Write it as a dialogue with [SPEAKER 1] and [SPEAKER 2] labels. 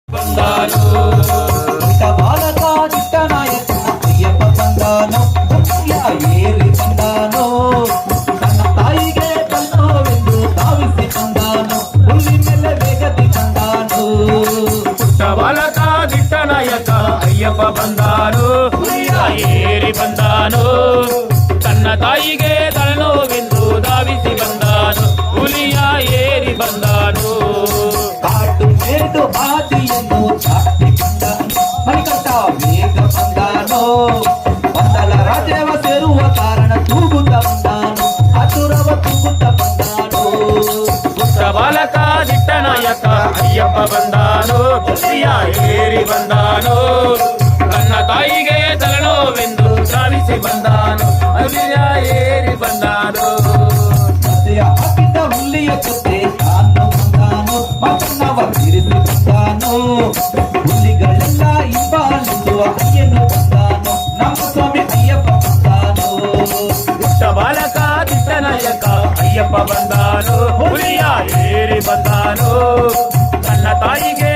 [SPEAKER 1] ಬಂದಾನು
[SPEAKER 2] ಬಾಲಕ ದಿಟ್ಟ ನಾಯಕ ಅಯ್ಯಪ್ಪ ಬಂದಾನು ಏರಿ ಬಂದಾನು ತನ್ನ ತಾಯಿಗೆ ತನ್ನೋವೆಂದು ಧಾವಿಸಿ ಬಂದಾನು ಹುಲ್ಲಿ ಮೇಲೆ ವೇಗದಿ ಬಂದಾನು
[SPEAKER 1] ಪುಟ್ಟ ಬಾಲಕ ದಿಟ್ಟ ನಾಯಕ ಅಯ್ಯಪ್ಪ ಬಂದಾನು ಏರಿ ಬಂದಾನು ತನ್ನ ತಾಯಿಗೆ ತಲೆನೋವೆಂದು ಧಾವಿಸಿ ಬಂದಾನು ಹುಲಿಯ ಏರಿ ಬಂದಾನು
[SPEAKER 2] ಕಾಟು ಮೇಡು ಆದಿಯನ್ನು ದಾಟಿ ಬಂದಾನು ಮಣಿಕಂಠ ವೇಗ ಬಂದಾನು ಬಂದಲ ರಾಜೇವ ಸೇರುವ ಕಾರಣ ತೂಗುತ್ತ ಬಂದಾನು ಹಸುರವ ತೂಗುತ್ತ ಬಂದಾನು
[SPEAKER 1] ಪುಟ್ಟ ಬಾಲಕ ದಿಟ್ಟ ನಾಯಕ ಅಯ್ಯಪ್ಪ ಬಂದಾನು ಹುಲಿಯ ಏರಿ ಬಂದಾನು ತನ್ನ ತಾಯಿಗೆ ತಲೆನೋವೆಂದು ಧಾವಿಸಿ ಬಂದಾನು ಹುಲಿಯ ಏರಿ ಬಂದಾನು
[SPEAKER 2] ಮದ್ದೆಯ ಹಾಕಿದ್ದ ಹುಲ್ಲಿಯ ಜೊತೆ ತಾನು ಬಂದಾನು ಮಗನವ ತಿರುಗಿ ಬಂದಾನು ಹುಲ್ಲಿಗಳೆಲ್ಲ ಹಿಂಬಾಲಿಸುವ ಅಯ್ಯನು ಬಂದಾನು ನಮ್ಮ ಸ್ವಾಮಿ ಅಯ್ಯಪ್ಪ ಬಂದಾನು
[SPEAKER 1] ಪುಟ್ಟ ಬಾಲಕ ದಿಟ್ಟ ನಾಯಕ ಅಯ್ಯಪ್ಪ ಬಂದಾನು ಹುಲಿಯ ಏರಿ ಬಂದಾನು ತನ್ನ ತಾಯಿಗೆ